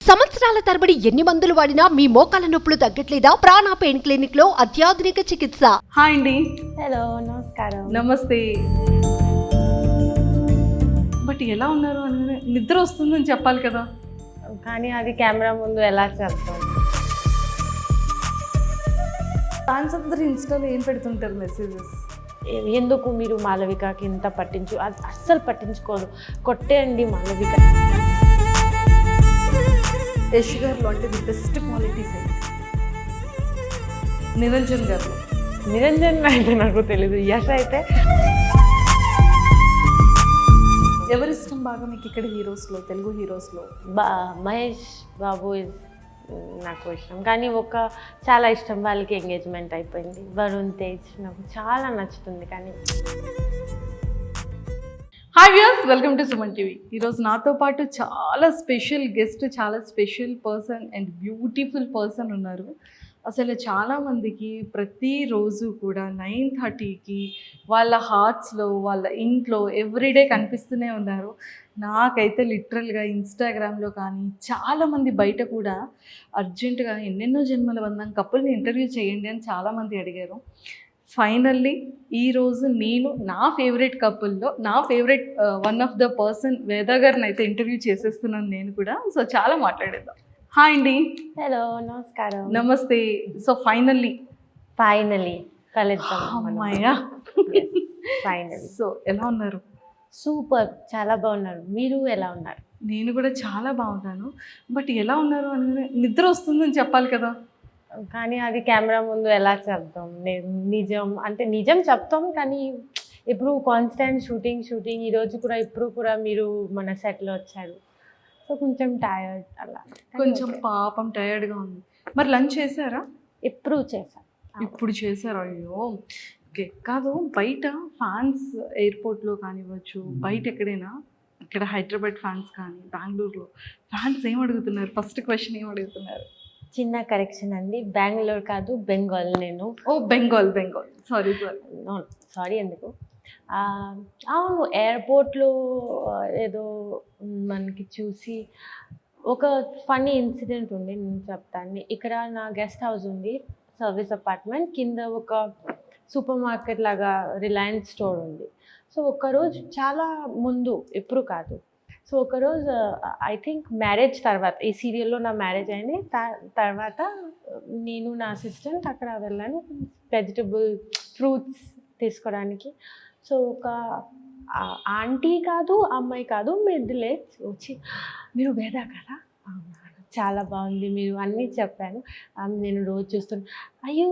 సంవత్సరాల తరబడి ఎన్ని మందులు వాడినా మీ మోకాల నొప్పులు తగ్గట్లేదా? ప్రాణ పెయిన్ క్లినిక్ లో అత్యాధునిక చికిత్స. హాయ్ అండి. హలో, నమస్కారం. నమస్తే. బట్ ఎలా ఉన్నారు అని నిద్ర వస్తుందని చెప్పాలి కదా, కానీ అది కెమెరా ముందు ఎలా చెప్తాం? ఫ్యాన్స్ అందరూ ఇన్స్టాలో ఏం పెడుతుంటారు మెసేజెస్? ఎందుకు మీరు మాలవికకి ఇంత అది అస్సలు పట్టించుకోదు, కొట్టేయండి మాలవిక. యష్ గారిలో అంటే ది బెస్ట్ క్వాలిటీస్ ఏంటి? నిరంజన్ గారిలో? నిరంజన్ అయితే నాకు తెలీదు, యష్ అయితే. ఎవరిష్టం బాగా మీకు ఇక్కడ హీరోస్లో, తెలుగు హీరోస్లో? మహేష్ బాబు ఇస్ నాకు ఇష్టం, కానీ చాలా ఇష్టం వాళ్ళకి ఎంగేజ్మెంట్ అయిపోయింది. వరుణ్ తేజ్ నాకు చాలా నచ్చుతుంది. కానీ hi viewers, welcome to Suman TV. ఈరోజు నాతో పాటు చాలా స్పెషల్ గెస్ట్, చాలా special person and beautiful person ఉన్నారు. అసలు చాలామందికి ప్రతిరోజు కూడా 9:30కి వాళ్ళ హార్ట్స్లో, వాళ్ళ ఇంట్లో ఎవ్రీడే కనిపిస్తూనే ఉన్నారు. నాకైతే లిటరల్గా ఇన్స్టాగ్రామ్లో కానీ చాలామంది బయట కూడా అర్జెంటుగా ఎన్నెన్నో జన్మల బంధం కపుల్ని ఇంటర్వ్యూ చేయండి అని చాలామంది అడిగారు. ఫైనల్లీ ఈరోజు నేను నా ఫేవరెట్ కపుల్లో, నా favourite one of the person Veda గారిని అయితే ఇంటర్వ్యూ చేసేస్తున్నాను నేను కూడా. సో చాలా మాట్లాడేద్దాం. హాయ్ అండి. హలో, నమస్కారం. నమస్తే. సో ఫైనల్లీ కలుద్దాం. అమ్మాయ్యా. ఫైనల్లీ. సో ఎలా ఉన్నారు? సూపర్, చాలా బాగున్నారు. మీరు ఎలా ఉన్నారు? నేను కూడా చాలా బాగున్నాను. బట్ ఎలా ఉన్నారు అని నిద్ర వస్తుందని చెప్పాలి కదా, కానీ అది కెమెరా ముందు ఎలా చెప్తాం? నిజం చెప్తాం, కానీ ఇప్పుడు కాన్స్టెంట్ షూటింగ్ ఈరోజు కూడా, ఇప్పుడు కూడా మీరు మన సెట్లో వచ్చారు. సో కొంచెం టైర్డ్ అలా, కొంచెం పాపం టైర్డ్గా ఉంది. మరి లంచ్ చేశారా? ఇప్పుడు చేశాను. ఇప్పుడు చేశారు? అయ్యో. ఓకే. కాదు, బయట ఫ్యాన్స్ ఎయిర్పోర్ట్లో కానివ్వచ్చు, బయట ఎక్కడైనా, ఇక్కడ హైదరాబాద్ ఫ్యాన్స్ కానీ బెంగళూరులో ఫ్యాన్స్ ఏం అడుగుతున్నారు? ఫస్ట్ క్వశ్చన్ ఏం అడుగుతున్నారు? చిన్న కరెక్షన్ అండి, బెంగళూరు కాదు, బెంగాల్. నేను బెంగాల్. సారీ. ఎందుకు? అవును, ఎయిర్పోర్ట్లో ఏదో మనకి చూసి ఒక ఫన్నీ ఇన్సిడెంట్ ఉంది, నేను చెప్తాను. ఇక్కడ నా గెస్ట్ హౌస్ ఉంది, సర్వీస్ అపార్ట్మెంట్ కింద ఒక సూపర్ మార్కెట్ లాగా రిలయన్స్ స్టోర్ ఉంది. సో ఒకరోజు చాలా ముందు, ఎప్పుడు కాదు, సో ఒకరోజు ఐ థింక్ మ్యారేజ్ తర్వాత, ఈ సీరియల్లో నా మ్యారేజ్ అయింది తర్వాత నేను నా అసిస్టెంట్ అక్కడ వెళ్ళాను వెజిటబుల్ ఫ్రూట్స్ తీసుకోవడానికి. సో ఒక ఆంటీ కాదు, అమ్మాయి కాదు, మిడిల్ ఏజ్ వచ్చి, మీరు వేదా కదా? చాలా బాగుంది, మీరు అన్నీ చెప్పాను, నేను రోజు చూస్తున్నాను. అయ్యో,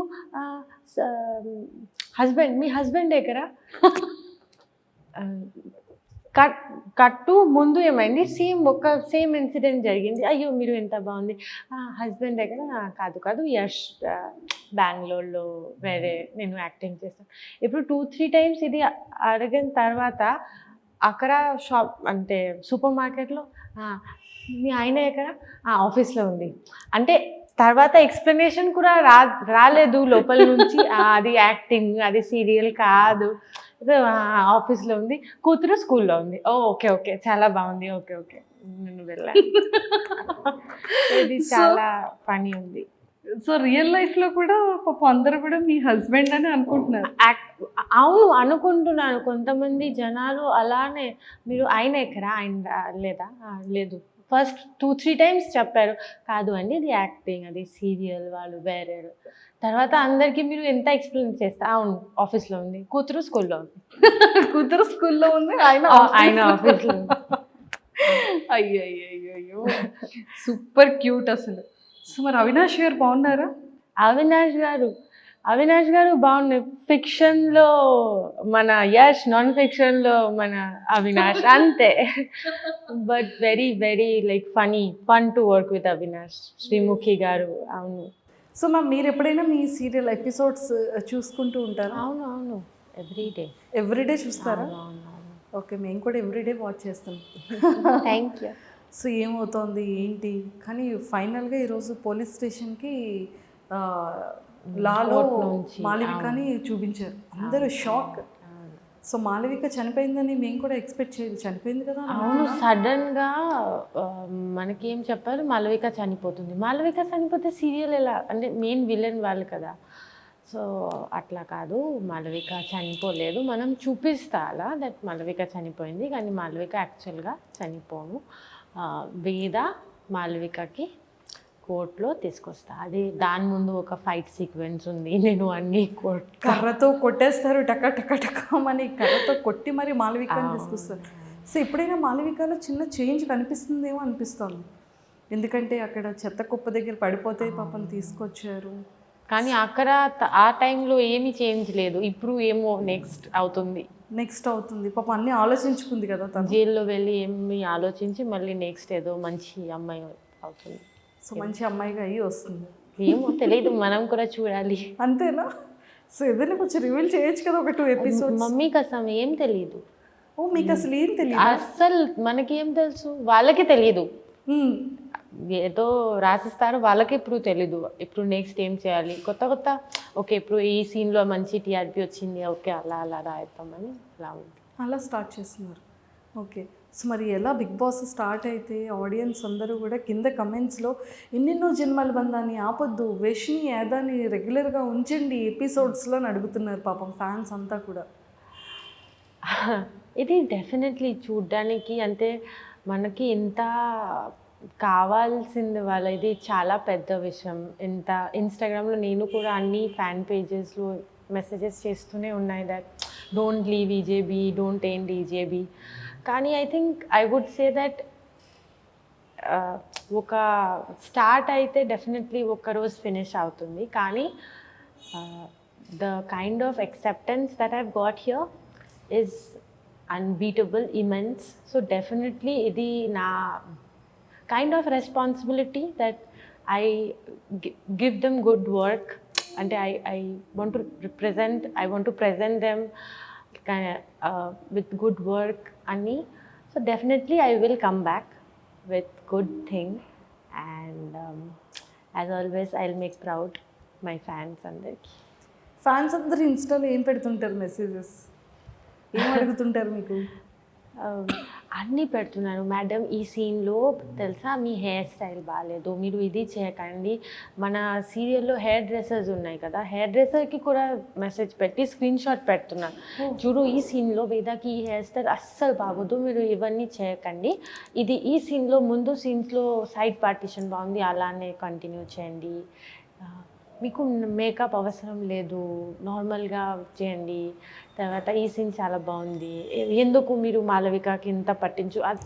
మీ హస్బెండ్ ఎక్కరా? కట్టు ముందు ఏమైంది, సేమ్ ఇన్సిడెంట్ జరిగింది. అయ్యో, మీరు ఎంత బాగుంది, హస్బెండ్ దగ్గర? కాదు, యష్ బెంగళూరులో వేరే నేను యాక్టింగ్ చేస్తాను. ఇప్పుడు 2-3 టైమ్స్ ఇది అడిగిన తర్వాత అక్కడ షాప్ అంటే సూపర్ మార్కెట్లో, మీ ఆయన ఎక్కడ? ఆఫీస్లో ఉంది అంటే. తర్వాత ఎక్స్ప్లెనేషన్ కూడా రాలేదు లోపల నుంచి, అది యాక్టింగ్, అది సీరియల్ కాదు, ఆఫీస్లో ఉంది, కూతురు స్కూల్లో ఉంది. ఓకే, చాలా బాగుంది, ఓకే నేను వెళ్ళాను. ఇది చాలా పని ఉంది. సో రియల్ లైఫ్లో కూడా పాపం అందరూ కూడా మీ హస్బెండ్ అని అనుకుంటున్నారు. అవును, అనుకుంటున్నాను. కొంతమంది జనాలు అలానే, మీరు ఆయన ఎక్కరా? ఆయన లేదా? లేదు. ఫస్ట్ 2-3 టైమ్స్ చెప్పారు, కాదు అండి ఇది యాక్టింగ్, అది సీరియల్, వాళ్ళు వేరే. తర్వాత అందరికీ మీరు ఎంత ఎక్స్ప్లెయిన్ చేస్తా, అవును ఆఫీస్లో ఉంది, కూతురు స్కూల్లో ఉంది. కూతురు స్కూల్లో ఉంది, ఆయన ఆఫీస్లో ఉంది. అయ్యో, సూపర్ క్యూట్ అసలు. సో మరి అవినాష్ గారు బాగున్నారా? అవినాష్ గారు బాగున్నారు. ఫిక్షన్లో మన యష్, నాన్ ఫిక్షన్లో మన అవినాష్, అంతే. But very very like fun to work with Avinash. Sreemukhi గారు. అవును. సో మీరు ఎప్పుడైనా మీ సీరియల్ ఎపిసోడ్స్ చూసుకుంటూ ఉంటారా? అవును, ఎవ్రీడే చూస్తారా? ఓకే, మేము కూడా ఎవ్రీడే వాచ్ చేస్తాం. Thank you. సో ఏమవుతోంది ఏంటి కానీ ఫైనల్గా ఈరోజు పోలీస్ స్టేషన్కి లాలో మాలవికని చూపించారు. అందరూ షాక్. సో మాళవిక చనిపోయిందని మేము కూడా ఎక్స్పెక్ట్ చేయాలి, చనిపోయింది కదా అని అవును, సడన్గా మనకి ఏం చెప్పారు, మాళవిక చనిపోతుంది. మాళవిక చనిపోతే సీరియల్ ఎలా, అంటే మెయిన్ విలన్ వాళ్ళు కదా. సో అట్లా కాదు, మాళవిక చనిపోలేదు. మనం చూపిస్తా అలా దట్ మాళవిక చనిపోయింది, కానీ మాళవిక యాక్చువల్గా చనిపోను. వేద మాళవికకి కోర్టులో తీసుకొస్తా. అది దాని ముందు ఒక ఫైట్ సీక్వెన్స్ ఉంది. నేను అన్ని కర్రతో కొట్టేస్తారు, టక టక టకమని కర్రతో కొట్టి మరి మాళవికని తీసుకొస్తారు. సో ఎప్పుడైనా మాళవికలో చిన్న చేంజ్ కనిపిస్తుందేమో అనిపిస్తుంది, ఎందుకంటే అక్కడ చెత్త కుప్ప దగ్గర పడిపోతే పాపం తీసుకొచ్చారు. కానీ అక్కడ ఆ టైంలో ఏమీ చేంజ్ లేదు. ఇప్పుడు ఏమో నెక్స్ట్ అవుతుంది పాపం అన్నీ ఆలోచించుకుంది కదా తను. జైల్లో వెళ్ళి ఏమి ఆలోచించి మళ్ళీ నెక్స్ట్ ఏదో మంచి అమ్మాయి అవుతుంది. సో మంచి అమ్మాయిగా అయ్యి వస్తుంది. ఏమో తెలియదు, మనం కూడా చూడాలి. అంతేనా? సో ఏదైనా కొంచెం రివీల్ చేయొచ్చు కదా, ఒక 2 ఎపిసోడ్స్. మమ్మీకి అసలు ఏం తెలియదు. ఓ మీకు అసలు ఏం తెలియదు? అస్సలు మనకి ఏం తెలుసు, వాళ్ళకి తెలియదు. ఏదో రాసిస్తారు, వాళ్ళకి ఇప్పుడు తెలీదు. ఇప్పుడు నెక్స్ట్ ఏం చేయాలి, కొత్త ఓకే ఇప్పుడు ఈ సీన్లో మంచి టీఆర్పీ వచ్చింది, ఓకే అలా రాయిద్దామని అలా ఉంది. అలా స్టార్ట్ చేస్తున్నారు. ఓకే, సో మరి ఎలా బిగ్ బాస్ స్టార్ట్ అయితే ఆడియన్స్ అందరూ కూడా కింద కమెంట్స్లో ఎన్నెన్నో జన్మల బంధాన్ని ఆపొద్దు, వెష్ని ఏదాన్ని రెగ్యులర్గా ఉంచండి ఎపిసోడ్స్లో అని అడుగుతున్నారు పాపం ఫ్యాన్స్ అంతా కూడా. ఇది డెఫినెట్లీ చూడ్డానికి అంటే మనకి ఎంత కావాల్సింది వాళ్ళ, ఇది చాలా పెద్ద విషయం. ఇంత ఇన్స్టాగ్రామ్లో నేను కూడా అన్ని ఫ్యాన్ పేజెస్లో మెసేజెస్ చేస్తూనే ఉన్నాయి that don't leave EJB, don't end EJB. కానీ I think I would say that ఒక స్టార్ట్ అయితే డెఫినెట్లీ ఒక్కరోజు ఫినిష్ అవుతుంది. కానీ the kind of acceptance that I've got here is unbeatable, immense. So definitely ఇది నా kind of responsibility that I give them good work, and I want to present them with good work ani. So definitely I will come back with good thing, and as always I'll make proud my fans andarki. Fans అందరు ఇన్స్టాలో ఏం పెడుతుంటారు messages, ఏం అడుగుతుంటారు మీకు? అన్నీ పెడుతున్నారు. Madam ఈ సీన్లో తెలుసా మీ హెయిర్ స్టైల్ బాగాలేదు, మీరు ఇది చేయకండి. మన సీరియల్లో హెయిర్ డ్రెస్సర్స్ ఉన్నాయి కదా, హెయిర్ డ్రెస్సర్కి కూడా మెసేజ్ పెట్టి స్క్రీన్ షాట్ పెడుతున్నారు. చూడు ఈ సీన్లో వేదాకి ఈ హెయిర్ స్టైల్ అస్సలు బాగోదు, మీరు ఇవన్నీ చేయకండి. ఇది ఈ సీన్లో ముందు సీన్స్లో సైడ్ పార్టిషన్ బాగుంది, అలానే కంటిన్యూ చేయండి. మీకు మేకప్ అవసరం లేదు, నార్మల్గా చేయండి. తర్వాత ఈ సీన్ చాలా బాగుంది, ఎందుకు మీరు మాళవికకి ఇంత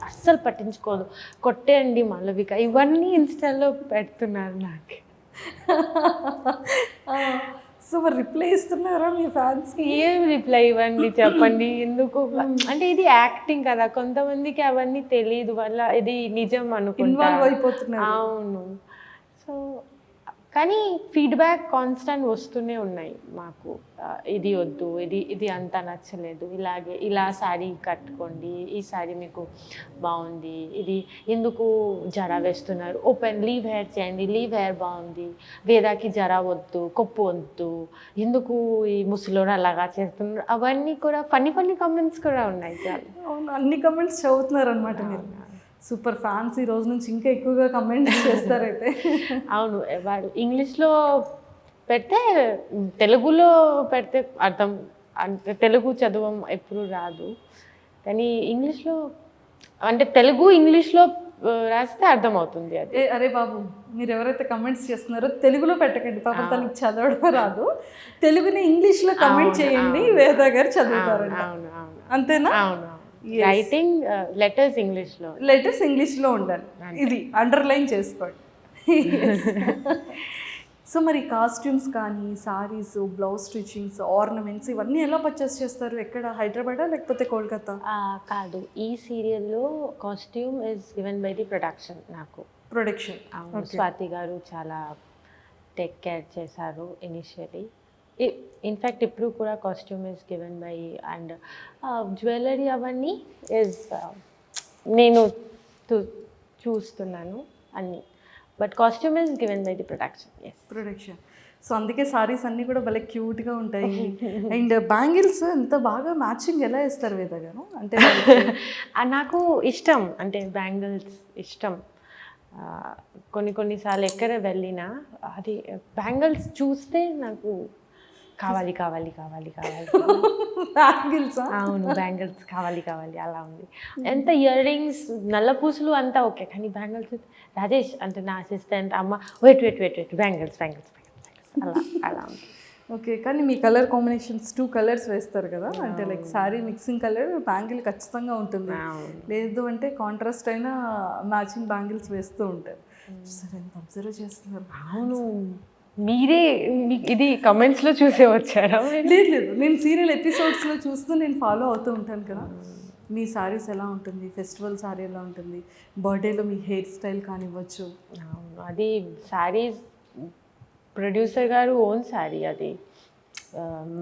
అస్సలు పట్టించుకోదు, కొట్టేయండి మాళవిక. ఇవన్నీ ఇన్స్టాలో పెడుతున్నారు నాకు. సో మరి రిప్లై ఇస్తున్నారా మీ ఫ్యాన్స్? ఏం రిప్లై ఇవ్వండి చెప్పండి, ఎందుకు అంటే ఇది యాక్టింగ్ కదా, కొంతమందికి అవన్నీ తెలియదు, వాళ్ళ ఇది నిజం ఇన్వాల్వ్ అయిపోతున్నారు. అవును. సో కానీ ఫీడ్బ్యాక్ కాన్స్టెంట్ వస్తూనే ఉన్నాయి మాకు. ఇది వద్దు, ఇది అంతా నచ్చలేదు, ఇలా శారీ కట్టుకోండి, ఈ శారీ మీకు బాగుంది, ఇది ఎందుకు జరా వేస్తున్నారు, లీవ్ హెయిర్ చేయండి, లీవ్ హెయిర్ బాగుంది, వేదాకి జరా వద్దు, కొప్పు వద్దు, ఎందుకు ఈ ముసలోడు అలాగా చేస్తున్నారు. అవన్నీ కూడా ఫన్నీ కామెంట్స్ కూడా ఉన్నాయి. అవును, అన్ని కమెంట్స్ చదువుతున్నారు అనమాట మీరు. సూపర్ ఫ్యాన్స్ ఈ రోజు నుంచి ఇంకా ఎక్కువగా కమెంట్స్ చేస్తారైతే. అవును, వాళ్ళు ఇంగ్లీష్లో పెడితే తెలుగులో పెడితే అర్థం, అంటే తెలుగు చదవం ఎప్పుడు రాదు, కానీ ఇంగ్లీష్లో అంటే తెలుగు ఇంగ్లీష్లో రాస్తే అర్థమవుతుంది. అది అరే బాబు, మీరు ఎవరైతే కమెంట్స్ చేస్తున్నారో తెలుగులో పెట్టకండి, పాపం తనకి చదవడం రాదు, తెలుగుని ఇంగ్లీష్లో కమెంట్ చేయండి, వేద గారు చదువుతారండి. అవును అవును, అంతేనా? అవును. రైటింగ్ లెటర్స్ ఇంగ్లీష్లో ఉండాలి, ఇది అండర్లైన్ చేసుకోండి. సో మరి కాస్ట్యూమ్స్ కానీ సారీస్, బ్లౌజ్ స్టిచ్చింగ్స్, ఆర్నమెంట్స్ ఇవన్నీ ఎలా పర్చేస్ చేస్తారు? ఎక్కడ, హైదరాబాదా లేకపోతే కోల్కతా? కాదు, ఈ సీరియల్లో costume is given by the production. నాకు ప్రొడక్షన్ స్వాతి గారు చాలా టేక్ కేర్ చేశారు ఇనిషియలీ. ఇన్ఫ్యాక్ట్ ఇప్పుడు కూడా costume is given by, and jewellery అవన్నీ ఇస్ నేను చూస్తున్నాను అన్నీ, but costume is given by the production. Production. So అందుకే సారీస్ అన్నీ కూడా భలే క్యూట్గా ఉంటాయి. అండ్ బ్యాంగిల్స్ ఎంత బాగా మ్యాచింగ్ ఎలా వేస్తారు వేద గారు? అంటే నాకు ఇష్టం, అంటే బ్యాంగిల్స్ ఇష్టం. కొన్నిసార్లు ఎక్కడ వెళ్ళినా అది బ్యాంగిల్స్ చూస్తే నాకు కావాలి కావాలి కావాలి కావాలి బ్యాంగిల్స్ అవును, బ్యాంగిల్స్ కావాలి కావాలి అలా ఉంది. ఎంత ఇయర్ రింగ్స్, నల్ల పూసలు అంతా ఓకే, కానీ బ్యాంగిల్స్ రాజేష్ అంటే నా అసిస్టెంట్ అమ్మ wait wait wait wait bangles bangles అలా అలా ఉంది. ఓకే, కానీ మీ కలర్ కాంబినేషన్స్ 2 కలర్స్ వేస్తారు కదా, అంటే like sorry mixing colour bangle ఖచ్చితంగా ఉంటుంది. లేదు అంటే కాంట్రాస్ట్ అయినా మ్యాచింగ్ బ్యాంగిల్స్ వేస్తూ ఉంటారు. సరే, ఎంత అబ్జర్వ్ చేస్తున్నారు. అవును, మీరే ఇది కమెంట్స్లో చూసే వచ్చారా? లేదు లేదు, నేను సీరియల్ ఎపిసోడ్స్లో చూస్తూ నేను ఫాలో అవుతూ ఉంటాను కదా. మీ సారీస్ ఎలా ఉంటుంది, ఫెస్టివల్ సారీ ఎలా ఉంటుంది, బర్త్డేలో మీ హెయిర్ స్టైల్ కానివ్వచ్చు. అవును, అది శారీస్ ప్రొడ్యూసర్ గారు ఓన్ శారీ అది.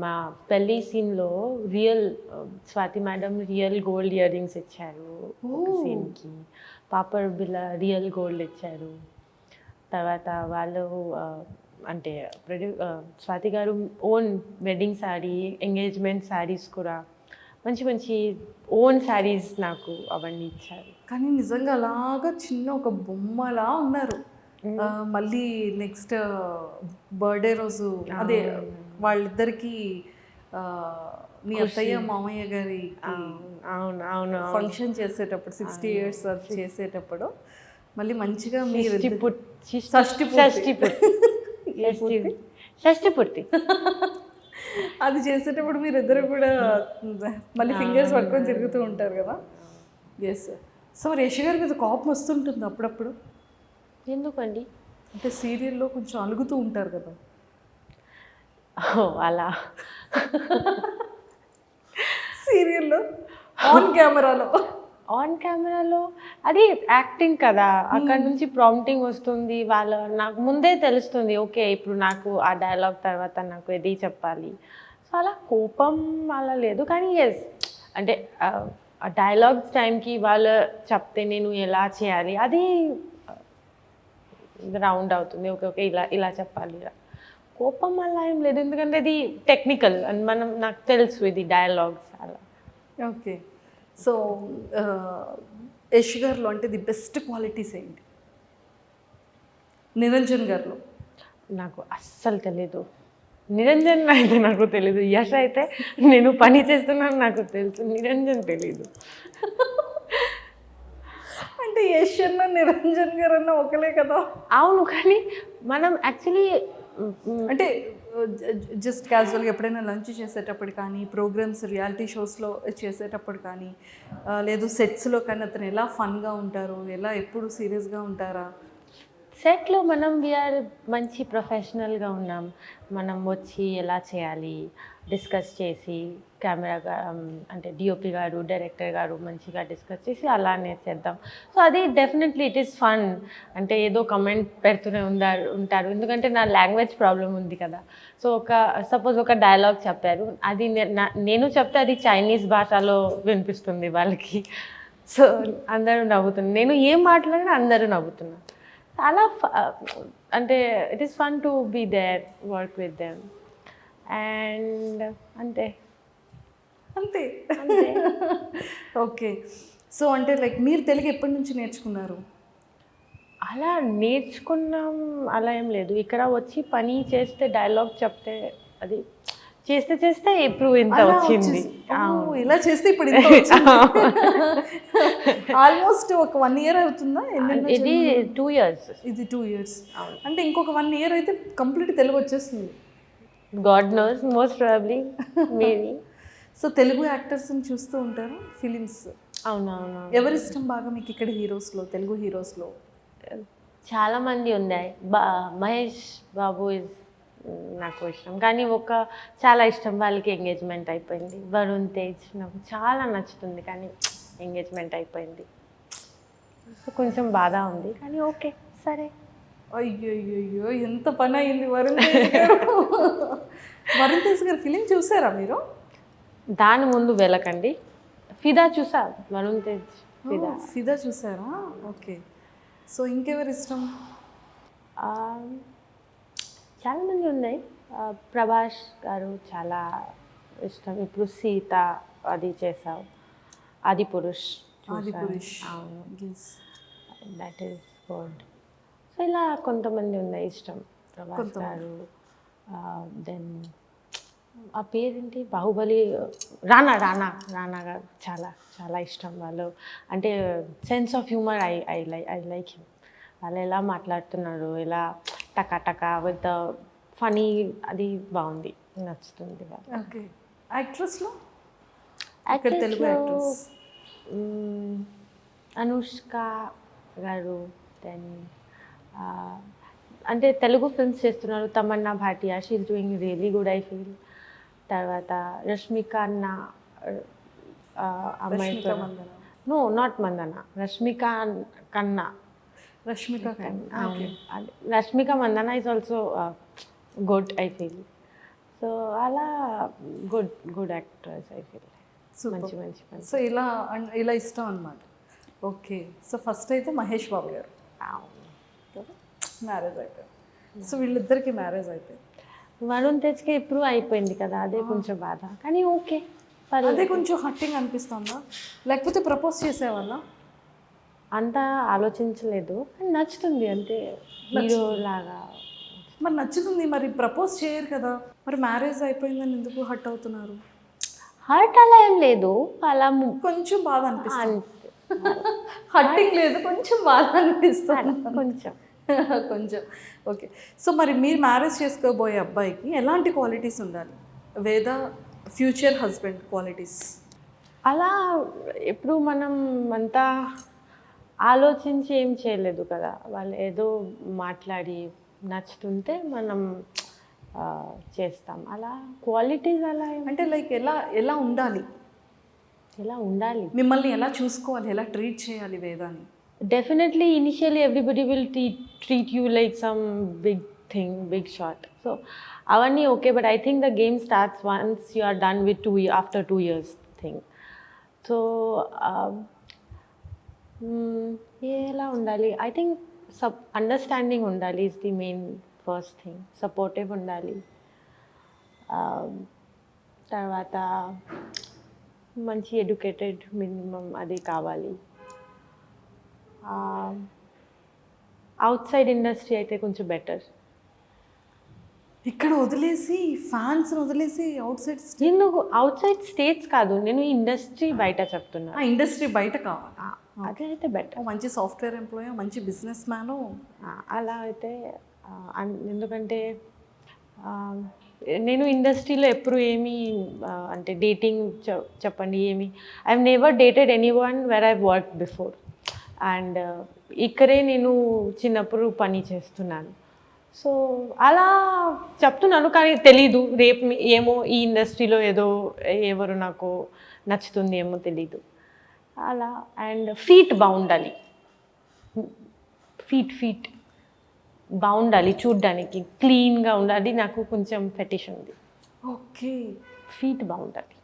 మా పెళ్ళి సీన్లో Swathi madam real gold ear rings ఇచ్చారు సీన్కి. పాపర్ బిల్ల రియల్ గోల్డ్ ఇచ్చారు. తర్వాత వాళ్ళు అంటే స్వాతి గారు own wedding sari, engagement saris కూడా మంచి మంచి ఓన్ శారీస్ నాకు అవన్నీ ఇచ్చారు. కానీ నిజంగా అలాగా చిన్న ఒక బొమ్మలా ఉన్నారు. మళ్ళీ నెక్స్ట్ బర్త్డే రోజు అదే వాళ్ళిద్దరికి మీ అత్తయ్య మామయ్య గారి అవును అవును ఫంక్షన్ చేసేటప్పుడు 60 years చేసేటప్పుడు మళ్ళీ మంచిగా మీరు షష్ఠి పూర్తి అది చేసేటప్పుడు మీరు ఇద్దరు కూడా మళ్ళీ ఫింగర్స్ పట్టుకొని తిరుగుతూ ఉంటారు కదా. ఎస్. సో రేషి గారి మీద కోపం వస్తుంటుంది అప్పుడప్పుడు? ఎందుకండి? అంటే సీరియల్లో కొంచెం అలుగుతూ ఉంటారు కదా. అలా సీరియల్లో ఆన్ కెమెరాలో అది యాక్టింగ్ కదా, అక్కడ నుంచి ప్రాంప్టింగ్ వస్తుంది. నాకు ముందే తెలుస్తుంది, ఓకే ఇప్పుడు నాకు ఆ డైలాగ్ తర్వాత నాకు ఇది చెప్పాలి. సో అలా కోపం అలా లేదు, కానీ ఎస్ అంటే ఆ డైలాగ్స్ టైంకి వాళ్ళు చెప్తే నేను ఎలా చేయాలి అది రౌండ్ అవుతుంది. ఓకే ఓకే ఇలా చెప్పాలి. కోపం అలా ఏం లేదు, ఎందుకంటే ఇది టెక్నికల్ అండ్ నాకు తెలుసు ఇది డైలాగ్స్ అలా. ఓకే. సో యష్ గారిలో అంటే ది బెస్ట్ క్వాలిటీస్ ఏంటి? నిరంజన్ గారిలో నాకు అస్సలు తెలీదు. నిరంజన్ అయితే నాకు తెలీదు. యష్ అయితే నేను పని చేస్తున్నాను నాకు తెలుసు, నిరంజన్ తెలీదు. అంటే యష్ అన్న నిరంజన్ గారు అన్న ఒకలే కదా. అవును, కానీ మనం యాక్చువల్లీ అంటే జస్ట్ క్యాజువల్గా ఎప్పుడైనా లంచ్ చేసేటప్పుడు కానీ, ప్రోగ్రామ్స్ రియాలిటీ షోస్లో చేసేటప్పుడు కానీ, లేదు సెట్స్లో కానీ అతను ఎలా ఫన్గా ఉంటారు, ఎలా ఎప్పుడు సీరియస్గా ఉంటారా? సెట్లో మనం వీఆర్ మంచి ప్రొఫెషనల్గా ఉన్నాం. మనం వచ్చి ఎలా చేయాలి డిస్కస్ చేసి, కెమెరా అంటే డిఓపి గారు డైరెక్టర్ గారు మంచిగా డిస్కస్ చేసి అలానే చేద్దాం. సో అది డెఫినెట్లీ ఇట్ ఈస్ ఫన్. అంటే ఏదో కమెంట్ పెడుతూనే ఉంటారు, ఎందుకంటే నా లాంగ్వేజ్ ప్రాబ్లం ఉంది కదా. సో సపోజ్ ఒక డైలాగ్ చెప్పారు, అది నేను చెప్తే అది చైనీస్ భాషలో వినిపిస్తుంది వాళ్ళకి. సో అందరూ నవ్వుతున్నారు, నేను ఏం మాట్లాడినా అందరూ నవ్వుతున్నారు. చాలా అంటే it is fun to be there, work with them. And అంతే. ఓకే. సో అంటే లైక్ మీరు తెలుగు ఎప్పటి నుంచి నేర్చుకున్నారు? అలా నేర్చుకున్నాం అలా ఏం లేదు. ఇక్కడ వచ్చి పని చేస్తే డైలాగ్ చెప్తే అది చేస్తే ఇప్పుడు ఇంత వచ్చింది. ఇలా చేస్తే ఇప్పుడు ఆల్మోస్ట్ ఒక 1 year అవుతుందా? ఇది 2 years. ఇది 2 years. అంటే ఇంకొక 1 year అయితే కంప్లీట్ తెలుగు వచ్చేస్తుంది. God knows, most probably maybe. So Telugu యాక్టర్స్ని చూస్తూ ఉంటారు ఫిలిమ్స్? అవునవును. ఎవరి ఇష్టం బాగా మీకు ఇక్కడ హీరోస్లో, తెలుగు హీరోస్లో? చాలామంది ఉన్నాయి. మహేష్ బాబు ఇస్ నాకు ఇష్టం, కానీ చాలా ఇష్టం వాళ్ళకి ఎంగేజ్మెంట్ అయిపోయింది. వరుణ్ తేజ్ నాకు చాలా నచ్చుతుంది, కానీ ఎంగేజ్మెంట్ అయిపోయింది. కొంచెం బాధ ఉంది, కానీ ఓకే సరే. అయ్యో ఎంత పని అయింది. వరుణ్ తేజ్ గారు వరుణ్ తేజ్ గారు ఫిలిం చూసారా మీరు? దాని ముందు వెళ్ళకండి. ఫిదా చూసా, వరుణ్ తేజ్ ఫిదా చూసారా? ఓకే. సో ఇంకెవరు ఇష్టం? చాలామంది ఉన్నాయి. ప్రభాస్ గారు చాలా ఇష్టం. ఇప్పుడు సీత అది చేసావు, ఆదిపురుష్ ఆదిపురుష్. అవును, Yes. That is good. So ఇలా కొంతమంది ఉన్నాయి ఇష్టం. ప్రభాస్ కొంతమంది. గారు, దెన్ ఆ పేరేంటి, బాహుబలి, రానా రానా రానా గారు చాలా చాలా ఇష్టం. వాళ్ళు అంటే sense of humour I like him. వాళ్ళు ఎలా మాట్లాడుతున్నారు, ఎలా టకా టకా విత్ ఫనీ, అది బాగుంది, నచ్చుతుంది. ఓకే. యాక్ట్రెస్లో యాక్ట్రెస్లో తెలుగు యాక్ట్రెస్ అనుష్క గారు, దెన్ అంటే తెలుగు ఫిల్మ్స్ చేస్తున్నారు. Tamannaah Bhatia, she is doing really good I feel. తర్వాత రష్మిక అన్న, అమ్మాయి Rashmika Mandanna. No not Mandanna, Rashmika Khanna. Rashmika Khanna. Okay. Rashmika Mandanna is also good I feel. So అలా good good actors I feel. మంచి మంచి పని. సో ఇలా ఇష్టం అన్నమాట. ఓకే. సో ఫస్ట్ అయితే మహేష్ బాబు గారు మ్యారేజ్ అయిపోయింది. సో వీళ్ళిద్దరికి మ్యారేజ్ అయిపోయింది. వరుణ్ తేజ్కి ఎప్పుడు అయిపోయింది కదా, అదే కొంచెం బాధ. కానీ ఓకే, అదే కొంచెం హట్టింగ్ అనిపిస్తుందా, లేకపోతే ప్రపోజ్ చేసేవాళ్ళ? అంతా ఆలోచించలేదు, కానీ నచ్చుతుంది అంతే, హీరో లాగా. మరి నచ్చుతుంది, మరి ప్రపోజ్ చేయరు కదా, మరి మ్యారేజ్ అయిపోయిందని ఎందుకు హట్ అవుతున్నారు? హర్ట్ అలా ఏం లేదు, అలా కొంచెం బాధ అనిపిస్తుంది. హట్టింగ్ లేదు, కొంచెం బాధ అనిపిస్తుంది. కొంచెం కొంచెం. ఓకే. సో మరి మీరు మ్యారేజ్ చేసుకోబోయే అబ్బాయికి ఎలాంటి క్వాలిటీస్ ఉండాలి, వేద ఫ్యూచర్ హస్బెండ్ క్వాలిటీస్? అలా ఎప్పుడు మనం అంతా ఆలోచించి ఏం చేయలేదు కదా, వాళ్ళు ఏదో మాట్లాడి నచ్చుతుంటే మనం చేస్తాం. అలా క్వాలిటీస్ అలా అంటే లైక్ ఎలా ఉండాలి, ఎలా ఉండాలి, మిమ్మల్ని ఎలా చూసుకోవాలి, ఎలా ట్రీట్ చేయాలి వేదాన్ని? Definitely initially everybody will treat you like some big thing, big shot. So అవన్నీ okay, but I think the game starts once you are done with after 2 years thing. So ఎలా ఉండాలి, ఐ థింక్ అండర్స్టాండింగ్ ఉండాలి is the main first thing. Supportive ఉండాలి. తర్వాత మంచి educated minimum అది కావాలి. Out side industry అయితే కొంచెం బెటర్. ఇక్కడ వదిలేసి ఫ్యాన్స్ని వదిలేసి అవుట్ సైడ్ నేను అవుట్ సైడ్ స్టేట్స్ కాదు, నేను ఇండస్ట్రీ బయట చెప్తున్నా. ఇండస్ట్రీ బయట కావాలి. అదే అయితే బెటర్. మంచి సాఫ్ట్వేర్ ఎంప్లాయీ, మంచి బిజినెస్ మ్యాను. అలా అయితే ఎందుకంటే నేను ఇండస్ట్రీలో ఎప్పుడు ఏమీ అంటే డేటింగ్ చెప్పండి ఏమి, I have never dated anyone where I work before. And ఇక్కడే నేను చిన్నప్పుడు పని చేస్తున్నాను. సో అలా చెప్తున్నాను, కానీ తెలీదు రేపు ఏమో ఈ ఇండస్ట్రీలో ఏదో ఎవరు నాకు నచ్చుతుంది ఏమో తెలీదు. అలా అండ్ ఫీట్ బాగుండాలి, ఫీట్ బాగుండాలి, చూడ్డానికి క్లీన్గా ఉండాలి. నాకు కొంచెం ఫెటిష్ ఉంది. ఓకే. ఫీట్ బాగుండాలి,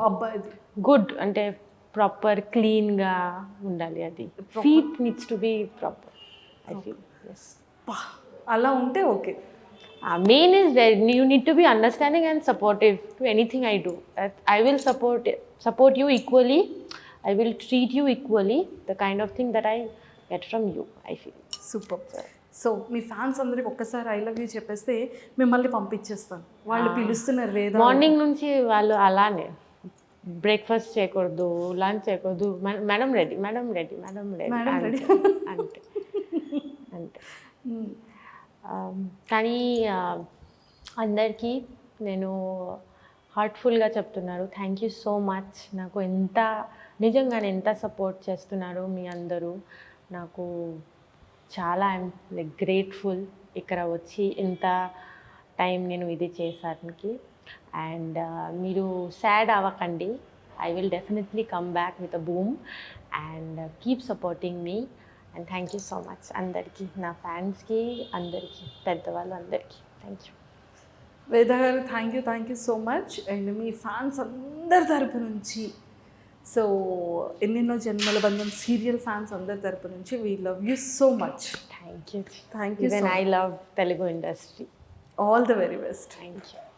అబ్బాయిది గుడ్ అంటే ప్రాపర్ క్లీన్గా ఉండాలి. అది feet needs to be proper I feel. Yes, అలా ఉంటే okay. Main is you need to be understanding and supportive to anything I do. I will support you equally. I will treat you equally, the kind of thing that I get from you, I feel. Super. So me fans అందరికి ఒక్కసారి I love you చెప్పేస్తే మిమ్మల్ని పంపించేస్తాను. వాళ్ళు పిలుస్తున్నారు వేద. Morning నుంచి వాళ్ళు అలానే బ్రేక్ఫాస్ట్ చేయకూడదు, లంచ్ చేయకూడదు, madam ready, madam ready, madam ready అంటే అంతే. కానీ అందరికీ నేను హార్ట్ఫుల్గా చెప్తున్నారు, థ్యాంక్ యూ సో మచ్. నాకు నిజంగానే ఎంత సపోర్ట్ చేస్తున్నారు మీ అందరూ. నాకు చాలా ఐఎమ్ లైక్ గ్రేట్ఫుల్ ఇక్కడ వచ్చి ఇంత టైం నేను ఇది చేసానికి. అండ్ మీరు సాడ్ అవ్వకండి, I will definitely come back with a boom and keep supporting me. And thank you so much అందరికీ, నా ఫ్యాన్స్కి, అందరికీ, పెద్దవాళ్ళు అందరికీ థ్యాంక్ యూ. వేద గారు thank you so much. And me fans అందరి తరపు నుంచి, సో ఎన్నెన్నో జన్మల బంధం సీరియల్ ఫ్యాన్స్ అందరి తరపు నుంచి we love you so much. Thank you. Thank you. I love Telugu industry. All the very best. Thank you.